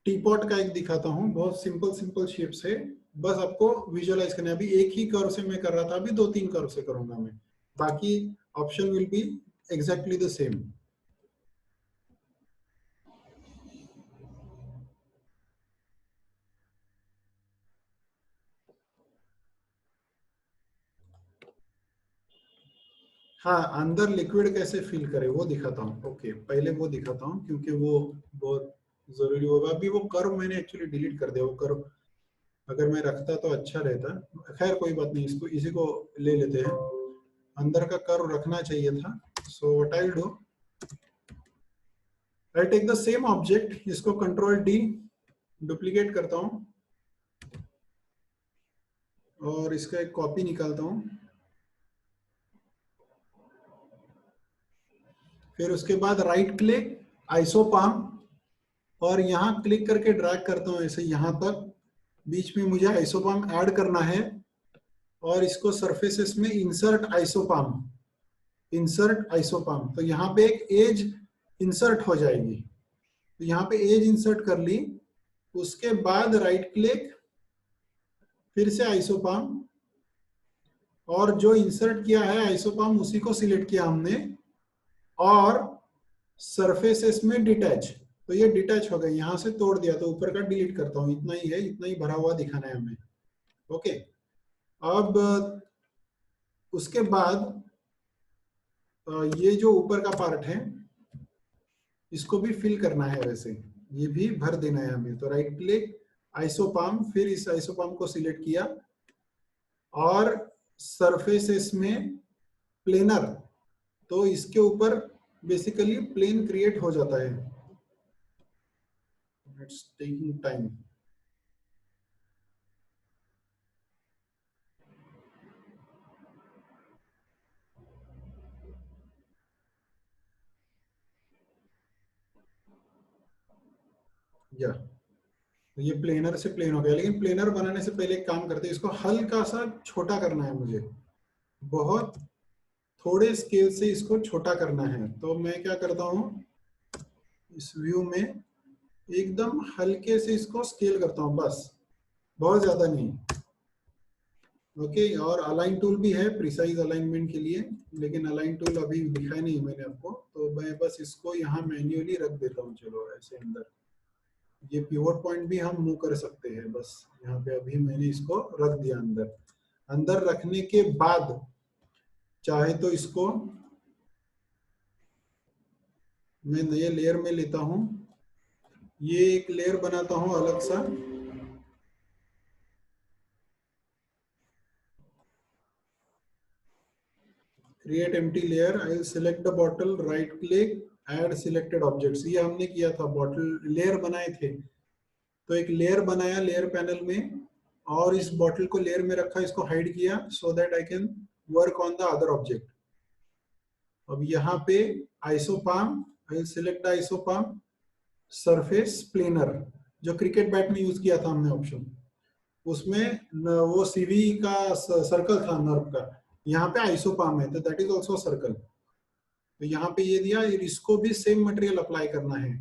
टीपॉट का एक दिखाता हूँ, बहुत सिंपल सिंपल शेप्स है, बस आपको विजुअलाइज करना है. अभी एक ही कर्व से मैं कर रहा था, अभी 2-3 कर्व से करूंगा मैं. बाकी option will be exactly the same. हाँ, अंदर लिक्विड कैसे फिल करे वो दिखाता हूँ। ओके, पहले वो दिखाता हूँ क्योंकि वो बहुत जरूरी होगा। अभी वो कर्व मैंने एक्चुअली डिलीट कर दिया। वो कर्व अगर मैं रखता तो अच्छा रहता। खैर कोई बात नहीं, इसको इसी को ले लेते हैं। अंदर का कर्व रखना चाहिए था। So what I will do, I take the same object, इसको कंट्रोल डी डुप्लीकेट करता हूँ और इसका एक कॉपी निकालता हूँ। फिर उसके बाद राइट क्लिक, आइसोपाम, और यहाँ क्लिक करके ड्रैग करता हूँ ऐसे यहाँ तक। बीच में मुझे आइसोपाम ऐड करना है और इसको सरफेसेस में इंसर्ट आइसोपाम, इंसर्ट आइसोपाम। तो यहाँ पे एक एज इंसर्ट हो जाएगी। तो यहाँ पे एज इंसर्ट कर ली। उसके बाद राइट क्लिक, फिर से आइसोपाम, और जो इंसर्ट किया है आइसोपाम उसी को सिलेक्ट किया हमने, और सरफेसेस में डिटैच। तो ये डिटैच हो गए, यहां से तोड़ दिया। तो ऊपर का डिलीट करता हूँ। इतना ही है, इतना ही भरा हुआ दिखाना है हमें। ओके, अब उसके बाद ये जो ऊपर का पार्ट है इसको भी फिल करना है। वैसे ये भी भर देना है हमें। तो राइट क्लिक, आइसोपाम, फिर इस आइसोपाम को सिलेक्ट किया और सरफेसेस में प्लेनर। तो इसके ऊपर बेसिकली प्लेन क्रिएट हो जाता है। It's taking time. या तो ये प्लेनर से प्लेन हो गया। लेकिन प्लेनर बनाने से पहले एक काम करते हैं, इसको हल्का सा छोटा करना है मुझे। बहुत थोड़े स्केल से इसको छोटा करना है। तो मैं क्या करता हूँ, इस व्यू में एकदम हल्के से इसको स्केल करता हूँ, बस, बहुत ज्यादा नहीं। ओके, और अलाइन टूल भी है प्रिसाइज अलाइनमेंट के लिए, लेकिन अलाइन टूल अभी दिखाया नहीं मैंने आपको। तो मैं बस इसको यहाँ मैन्युअली रख देता हूँ। चलो ऐसे अंदर, ये पिवोट पॉइंट भी हम मूव कर सकते हैं। बस यहाँ पे अभी मैंने इसको रख दिया अंदर। अंदर रखने के बाद चाहे तो इसको मैं नए लेयर में लेता हूँ। ये एक लेयर बनाता हूँ अलग सा। Create empty layer, I will select the bottle, right click, add selected objects. ये हमने किया था, बॉटल लेयर बनाए थे। तो एक लेयर बनाया लेयर पैनल में, और इस बॉटल को लेयर में रखा, इसको हाइड किया so that I can work on the other object. अब यहाँ पे isoparm, I will select isoparm, surface planar, जो क्रिकेट बैट में यूज किया था हमने ऑप्शन, उसमें वो सीवी का सर्कल था नर्व का। यहाँ पे आइसोपाम है तो दैट इज ऑल्सो सर्कल। तो यहाँ पे ये दिया, इसको भी सेम मटेरियल अप्लाई करना है।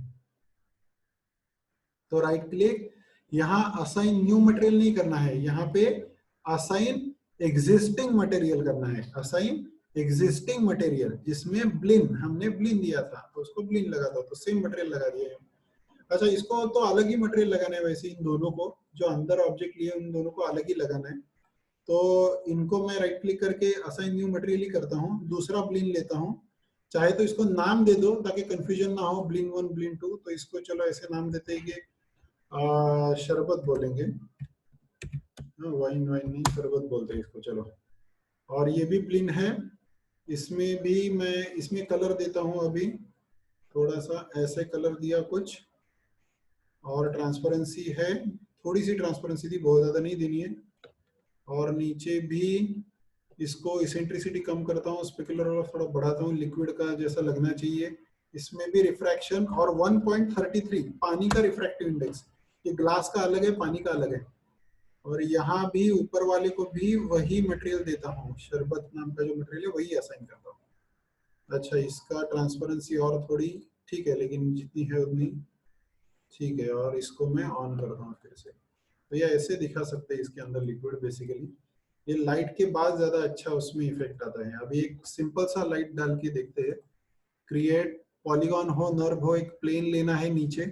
तो राइट क्लिक, यहाँ असाइन न्यू मटेरियल नहीं करना है, यहाँ पे असाइन एग्जिस्टिंग मटेरियल करना है। असाइन एग्जिस्टिंग मटेरियल, जिसमें ब्लिन, हमने ब्लिन दिया था तो उसको ब्लिन लगा था, तो सेम मटेरियल लगा दिया है। अच्छा, इसको तो अलग ही मटेरियल लगाना है। वैसे इन दोनों को, जो अंदर ऑब्जेक्ट लिए उन दोनों को अलग ही लगाना है। तो इनको मैं राइट क्लिक करके असाइन न्यू मटेरियल ही करता हूँ। दूसरा ब्लिन लेता हूँ। चाहे तो इसको नाम दे दो ताकि कंफ्यूजन ना हो, ब्लिन 1 ब्लिन 2। तो इसको चलो ऐसे नाम देते हैं कि शरबत बोलेंगे। वाइन वाइन नहीं, शरबत बोलते हैं इसको। चलो, और ये भी ब्लिन है। इसमें भी मैं इसमें कलर देता हूँ अभी थोड़ा सा, ऐसे कलर दिया कुछ, और ट्रांसपेरेंसी है, थोड़ी सी ट्रांसपेरेंसी थी, बहुत ज्यादा नहीं देनी है। और नीचे भी इसको इसेंट्रिसिटी कम करता हूँ, स्पेकुलर वाला थोड़ा बढ़ाता हूँ, लिक्विड का जैसा लगना चाहिए। इसमें भी रिफ्रैक्शन, और 1.33 पानी का रिफ्रैक्टिव इंडेक्स। ये ग्लास का अलग है, पानी का अलग है। और यहाँ भी ऊपर वाले को भी वही मटेरियल देता हूँ, शरबत नाम का जो मटेरियल है वही असाइन करता हूँ। अच्छा, इसका ट्रांसपेरेंसी और थोड़ी ठीक है, लेकिन जितनी है उतनी ठीक है। और इसको मैं ऑन करता हूँ फिर से। तो ये ऐसे दिखा सकते हैं इसके अंदर लिक्विड बेसिकली। ये लाइट के बाद ज्यादा अच्छा उसमें इफेक्ट आता है। अभी एक सिंपल सा लाइट डाल के देखते हैं। क्रिएट पॉलीगॉन हो, नर्व हो, एक प्लेन लेना है नीचे।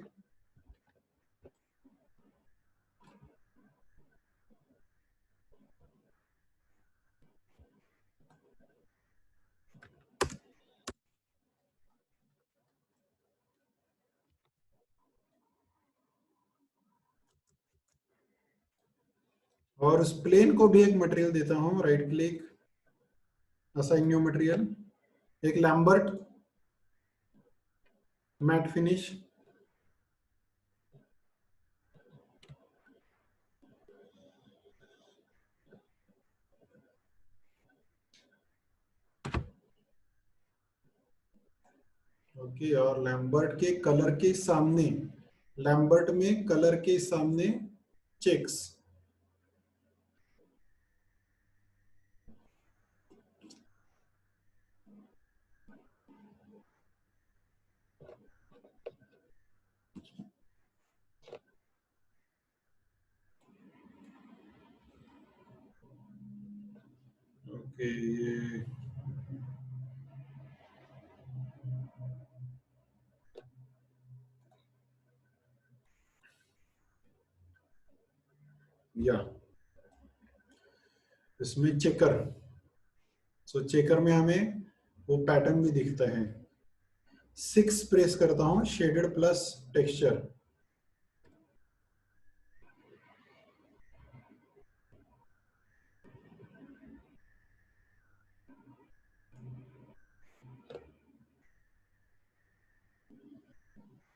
और उस प्लेन को भी एक मटेरियल देता हूँ, right click, assign new material, एक लैम्बर्ट मैट फिनिश। ओके, और लैम्बर्ट के कलर के सामने, लैम्बर्ट में कलर के सामने चेक्स। ओके, ये या इसमें चेकर, सो चेकर में हमें वो पैटर्न भी दिखता है। 6 प्रेस करता हूँ, शेडेड प्लस टेक्सचर।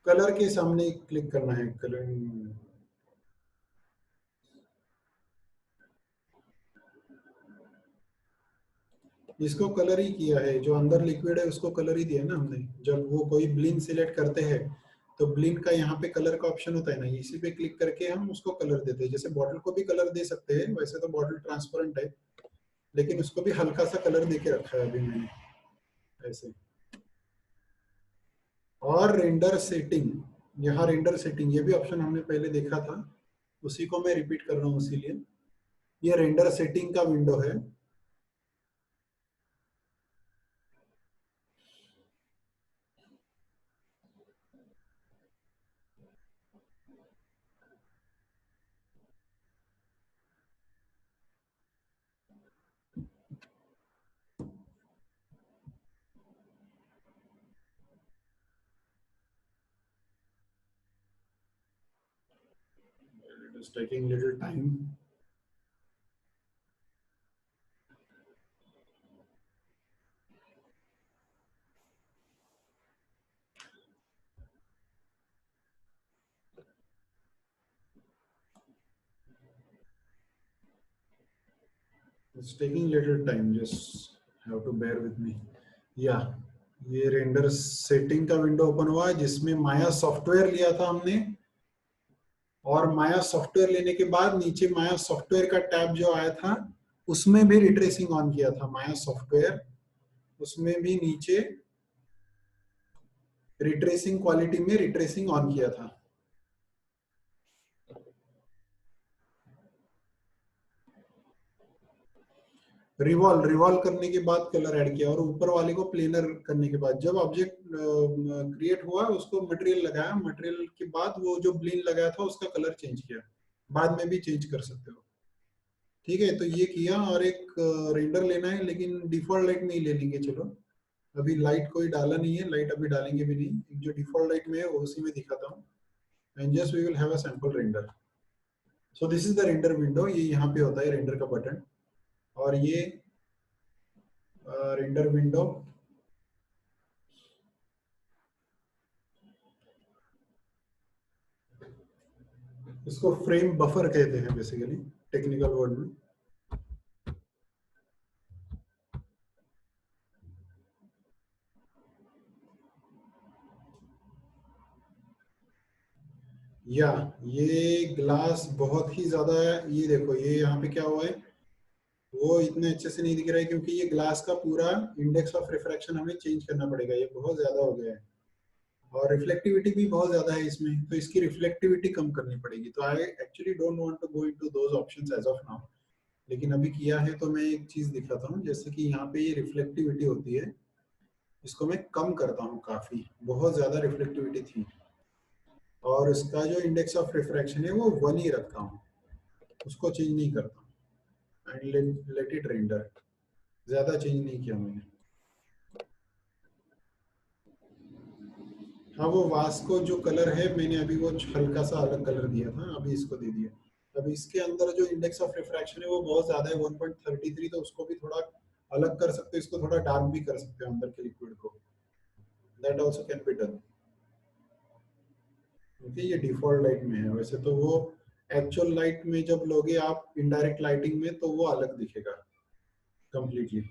कलर के सामने क्लिक करना है, कलर। इसको कलर ही किया है, जो अंदर लिक्विड है उसको कलर ही दिया ना हमने। जब वो कोई ब्लिन सिलेक्ट करते हैं तो ब्लिन का यहाँ पे कलर का ऑप्शन होता है ना, इसी पे क्लिक करके हम उसको कलर देते हैं। जैसे बॉटल को भी कलर दे सकते हैं, वैसे तो बॉटल ट्रांसपेरेंट है, लेकिन उसको भी हल्का सा कलर देके रखा है अभी मैंने, ऐसे। और रेंडर सेटिंग, यहाँ रेंडर सेटिंग, ये भी ऑप्शन हमने पहले देखा था, उसी को मैं रिपीट कर रहा हूँ इसीलिए। ये रेंडर सेटिंग का विंडो है। It is taking little time. It's taking little time, just have to bear with me. Yeah, ये रेंडर सेटिंग का विंडो ओपन हुआ है, जिसमें माया सॉफ्टवेयर लिया था हमने। और माया सॉफ्टवेयर लेने के बाद नीचे माया सॉफ्टवेयर का टैब जो आया था, उसमें भी रिट्रेसिंग ऑन किया था माया सॉफ्टवेयर। उसमें भी नीचे रिट्रेसिंग क्वालिटी में रिट्रेसिंग ऑन किया था। रिवॉल्व, रिवॉल्व करने के बाद कलर ऐड किया, और ऊपर वाले को प्लेनर करने के बाद जब ऑब्जेक्ट क्रिएट हुआ उसको मटेरियल लगाया, मटेरियल के बाद वो जो ब्लिन लगाया था उसका कलर चेंज किया। बाद में भी चेंज कर सकते हो। ठीक है, तो ये किया। और एक रेंडर लेना है, लेकिन डिफॉल्ट लाइट नहीं ले लेंगे, चलो अभी लाइट कोई डाला नहीं है, लाइट अभी डालेंगे भी नहीं। एक जो डिफॉल्ट लाइट में है उसी में दिखाता हूँ, and just we will have a sample render. So this is the render window, ये यहाँ पे होता है रेंडर का बटन। और ये रेंडर विंडो, इसको फ्रेम बफर कहते हैं बेसिकली टेक्निकल वर्ड में। या ये ग्लास बहुत ही ज्यादा है, ये देखो ये यहाँ पे क्या हुआ है, वो इतने अच्छे से नहीं दिख रहा है क्योंकि ये ग्लास का पूरा इंडेक्स ऑफ रिफ्रैक्शन हमें चेंज करना पड़ेगा, ये बहुत ज्यादा हो गया है। और रिफ्लेक्टिविटी भी बहुत ज्यादा है इसमें, तो इसकी रिफ्लेक्टिविटी कम करनी पड़ेगी। तो I actually don't want to go into those options as of now, लेकिन अभी किया है तो मैं एक चीज दिखाता हूँ। जैसे कि यहाँ पे ये रिफ्लेक्टिविटी होती है, इसको मैं कम करता हूँ काफी, बहुत ज्यादा रिफ्लेक्टिविटी थी, और इसका जो इंडेक्स ऑफ रिफ्रैक्शन है वो 1 ही रखता हूँ, उसको चेंज नहीं करता एंड लेट इट रेंडर। ज्यादा चेंज नहीं किया मैंने। हाँ, वो वास्को जो कलर है मैंने अभी वो हल्का सा अलग कलर दिया था, अभी इसको दे दिया। अभी इसके अंदर जो इंडेक्स ऑफ रिफ्रैक्शन है वो बहुत ज्यादा है, 1.33, तो उसको भी थोड़ा अलग कर सकते हो, इसको थोड़ा डार्क भी कर सकते हो अंदर के लिक्विड को, that also can be done. Okay, ये डिफॉल्ट लाइट में है, वैसे तो वो एक्चुअल लाइट में जब लोगे आप इनडायरेक्ट लाइटिंग में तो वो अलग दिखेगा कंप्लीटली।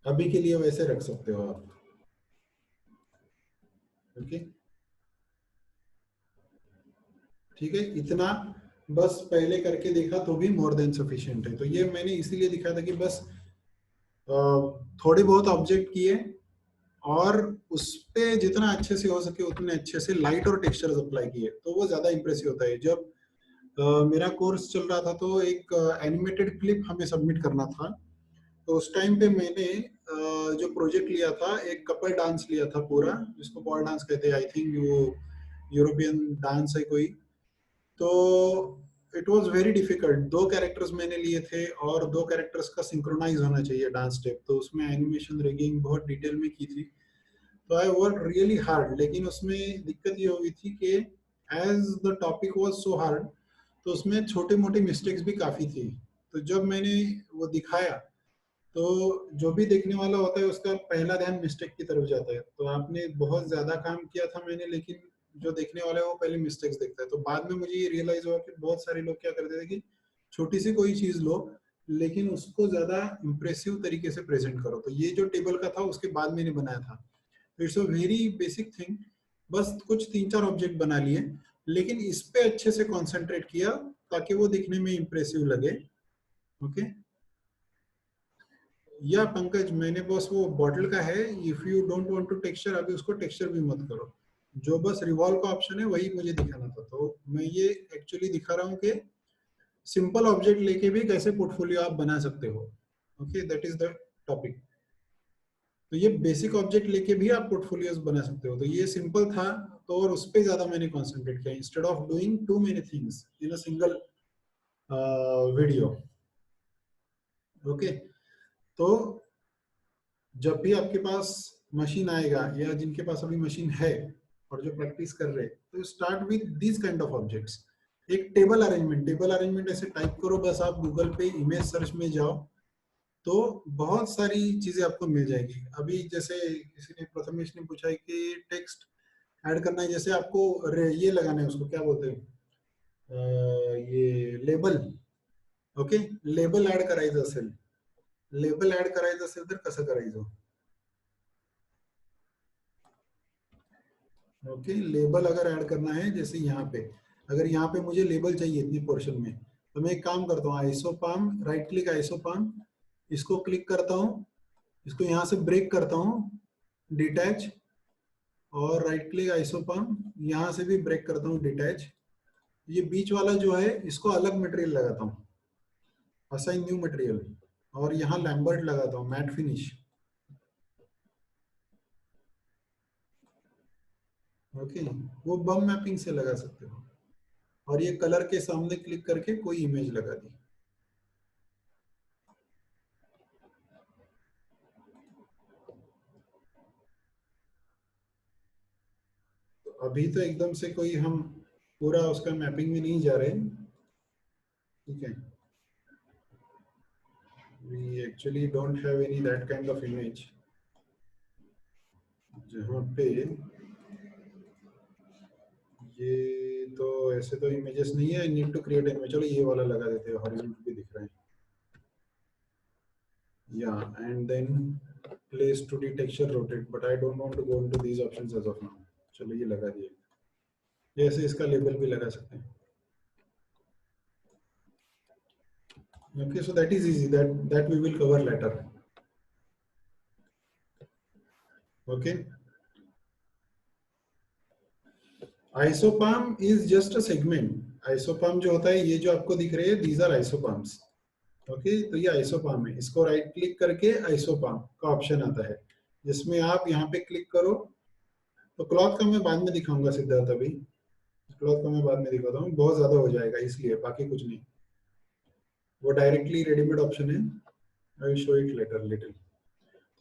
अभी के लिए वैसे रख सकते हो आप। ओके, ठीक है, इतना बस पहले करके देखा तो भी मोर देन सफिशिएंट है। तो ये मैंने इसीलिए दिखा था कि बस थोड़े बहुत ऑब्जेक्ट किए, और उस पे जितना अच्छे से हो सके उतने अच्छे से लाइट और टेक्सचर्स अप्लाई किए, तो वो ज्यादा इंप्रेसिव होता है। जब मेरा कोर्स चल रहा था तो एक एनिमेटेड क्लिप हमें सबमिट करना था, तो उस टाइम पे मैंने जो प्रोजेक्ट लिया था, एक कपल डांस लिया था पूरा, जिसको बॉल डांस कहते हैं, आई थिंक वो यूरोपियन डांस है कोई। तो it was very difficult. 2 characters मैंने लिए थे, और 2 कैरेक्टर्स का सिंक्रोनाइज होना चाहिए डांस स्टेप, तो उसमें एनिमेशन रिगिंग बहुत डिटेल में की थी। तो आई वर्क रियली हार्ड, लेकिन उसमें दिक्कत ये हुई थी कि as the topic was so hard, तो उसमें छोटे मोटे मिस्टेक्स भी काफी थी। तो जब मैंने वो दिखाया, तो जो भी देखने वाला होता है उसका पहला ध्यान मिस्टेक की तरफ जाता है। तो आपने बहुत ज्यादा काम किया था मैंने, लेकिन जो देखने वाला है वो पहले मिस्टेक्स देखता है। तो बाद में मुझे ये रियलाइज हुआ कि बहुत सारे लोग क्या करते थे कि छोटी सी कोई चीज लो, लेकिन उसको ज्यादा इंप्रेसिव तरीके से प्रेजेंट करो। तो ये जो टेबल का था उसके बाद मैंने बनाया था। तो it's a very basic thing, बस कुछ 3-4 ऑब्जेक्ट बना लिए, लेकिन इस पे अच्छे से कॉन्सेंट्रेट किया ताकि वो दिखने में इंप्रेसिव लगे। ओके, या पंकज, मैंने बस वो बॉटल का है, if you don't want to texture, अभी उसको टेक्सचर भी मत करो, जो बस रिवॉल्व का ऑप्शन है वही मुझे दिखाना था। तो मैं ये एक्चुअली दिखा रहा हूँ कि सिंपल ऑब्जेक्ट लेके भी कैसे पोर्टफोलियो आप बना सकते हो। Okay, that is the topic. तो ये बेसिक ऑब्जेक्ट लेके भी आप पोर्टफोलियोज बना सकते हो। तो ये सिंपल था, तो और उस पे ज्यादा मैंने कंसंट्रेट किया instead of doing too many things in a single video. Okay, तो जब भी आपके पास मशीन आएगा, या जिनके पास अभी मशीन है और जो प्रैक्टिस कर रहे हैं, तो start with this kind of objects. एक टेबल अरेंजमेंट, टेबल अरेंजमेंट ऐसे टाइप करो, बस आप गूगल पे इमेज सर्च में जाओ, तो बहुत सारी चीजें आपको मिल जाएगी। अभी जैसे किसी ने, प्रथमेश ने पूछा है कि टेक्स्ट ऐड करना है, जैसे आपको ये लगाना है, उसको क्या बोलते हैं, ये लेबल। ओके, लेबल ऍड करायचं असेल, लेबल ऍड करायचं असेल तर कसं करायचं? ओके, लेबल अगर ऐड करना है, जैसे यहाँ पे, अगर यहाँ पे मुझे लेबल चाहिए इतनी पोर्शन में, तो मैं एक काम करता हूँ, आइसोपाम, राइट क्लिक आइसोपाम, इसको क्लिक करता हूँ, इसको यहाँ से ब्रेक करता हूँ, डिटैच, और राइट क्लिक आइसोपाम, यहाँ से भी ब्रेक करता हूँ, डिटैच। ये बीच वाला जो है इसको अलग मटेरियल लगाता हूँ, असाइन न्यू मटेरियल, और यहाँ लैम्बर्ट लगाता हूँ, मैट फिनिश। ओके, वो बम मैपिंग से लगा सकते हो, और ये कलर के सामने क्लिक करके कोई इमेज लगा दी। तो अभी तो एकदम से कोई हम पूरा उसका मैपिंग में नहीं जा रहे, ठीक है। we actually don't have any that kind of image जहाँ पे ये, तो ऐसे तो इमेजेस नहीं है, नीड टू क्रिएट इमेज। चलो ये वाला लगा देते हैं, हॉरिजॉन्टल भी दिख रहा है, या and then place two D texture rotate, but I don't want to go into these options as of now. चलो ये लगा दिए, ऐसे इसका लेबल भी लगा सकते हैं। Okay, so that is easy, that we will cover later. Okay, isopam is just a segment. Isoparm जो होता है, ये जो आपको दिख रहे हैं दीज आर आइसोपाम्स। ओके, तो ये आइसोपाम है। इसको राइट क्लिक करके आइसोपाम का ऑप्शन आता है, जिसमें आप यहाँ पे क्लिक करो। तो क्लॉथ का मैं बाद में दिखाऊंगा सिद्धार्थ, अभी क्लॉथ का मैं बाद में दिखाता हूँ, बहुत ज्यादा हो जाएगा इसलिए, बाकी कुछ नहीं। वो डायरेक्टली रेडीमेड ऑप्शन है, I will show it later little.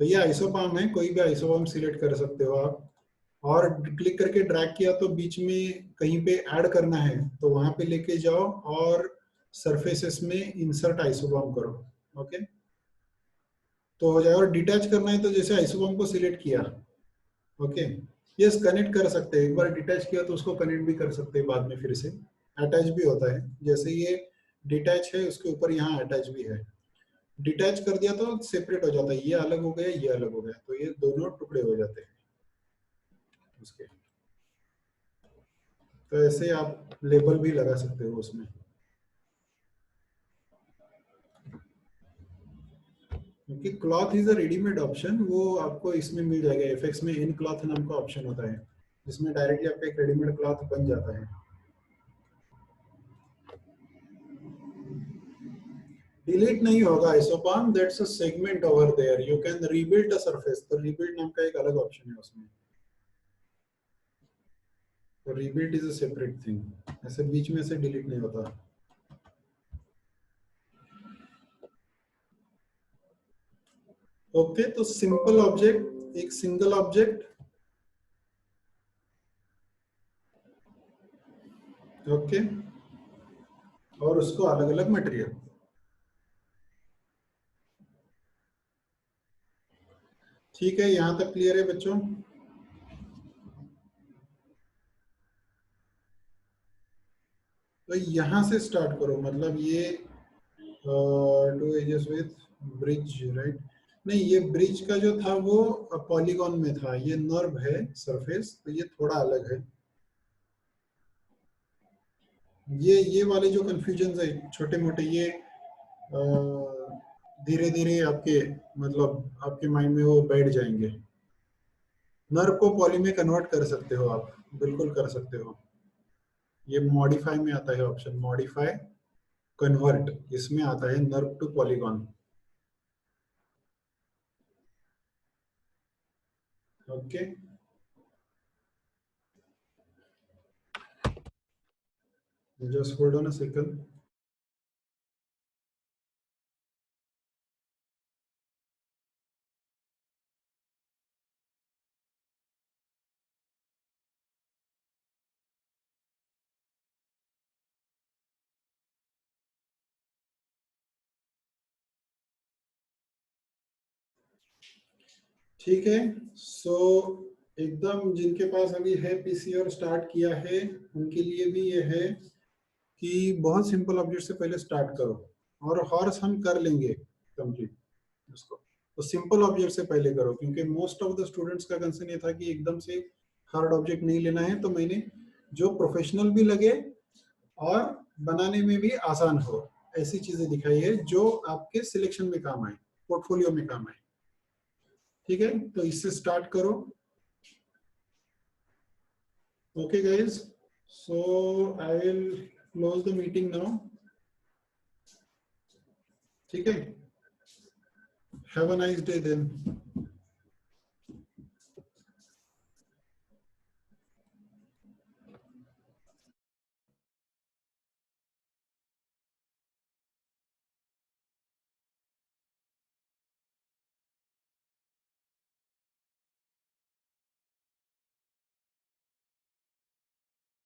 तो ये आइसोपाम है, कोई भी आइसोपाम सिलेक्ट कर सकते हो आप, और क्लिक करके ड्रैग किया तो बीच में कहीं पे ऐड करना है तो वहां पे लेके जाओ और सरफेसेस में इंसर्ट आइसोपाम करो। ओके, तो हो जाएगा। और डिटैच करना है तो जैसे आइसोपाम को सिलेक्ट किया, ओके, यस, कनेक्ट कर सकते हैं। एक बार डिटैच किया तो उसको कनेक्ट भी कर सकते हैं बाद में, फिर से अटैच भी होता है। जैसे ये डिटैच है, उसके ऊपर यहाँ अटैच भी है। डिटैच कर दिया तो सेपरेट हो जाता है, ये अलग हो गया, ये अलग हो गया, तो ये दोनों टुकड़े हो जाते हैं उसके। तो ऐसे आप लेबल भी लगा सकते हो उसमें। क्योंकि cloth is a readymade option, वो आपको इसमें मिल जाएगा। एफएक्स में इन क्लॉथ नाम का ऑप्शन होता है, जिसमें डायरेक्टली आपका एक रेडीमेड क्लॉथ बन जाता है। डिलीट नहीं होगा isoparm, that's a segment over there, you can rebuild a surface. तो रीबिल्ड नाम का एक अलग ऑप्शन है उसमें। तो rebuild is a separate thing, ऐसे बीच में से डिलीट नहीं होता। ओके, तो सिंपल ऑब्जेक्ट, एक सिंगल ऑब्जेक्ट। ओके, और उसको अलग अलग मटेरियल। ठीक है, यहां तक क्लियर है बच्चों? तो यहां से स्टार्ट करो, मतलब ये two edges with bridge, right? नहीं, ये ब्रिज का जो था वो पॉलीगॉन में था, ये नर्व है सरफेस, तो ये थोड़ा अलग है। ये वाले जो कंफ्यूजन है छोटे मोटे, ये धीरे धीरे आपके, मतलब आपके माइंड में वो बैठ जाएंगे। नर्व को पॉली में कन्वर्ट कर सकते हो आप, बिल्कुल कर सकते हो। ये मॉडिफाई में आता है ऑप्शन, मॉडिफाई कन्वर्ट, इसमें आता है NURBS to polygon. Okay, just hold on a second. ठीक है, सो एकदम जिनके पास अभी है पीसी और स्टार्ट किया है, उनके लिए भी ये है कि बहुत सिंपल ऑब्जेक्ट से पहले स्टार्ट करो, और हॉर्स हम कर लेंगे कंप्लीट उसको। तो सिंपल ऑब्जेक्ट से पहले करो, क्योंकि मोस्ट ऑफ द स्टूडेंट्स का कंसर्न ये था कि एकदम से हार्ड ऑब्जेक्ट नहीं लेना है। तो मैंने जो प्रोफेशनल भी लगे और बनाने में भी आसान हो, ऐसी चीजें दिखाई है जो आपके सिलेक्शन में काम आए, पोर्टफोलियो में काम आए। ठीक है, तो इससे स्टार्ट करो। Okay, guys. So I will close the meeting now. ठीक है? Have a nice day then.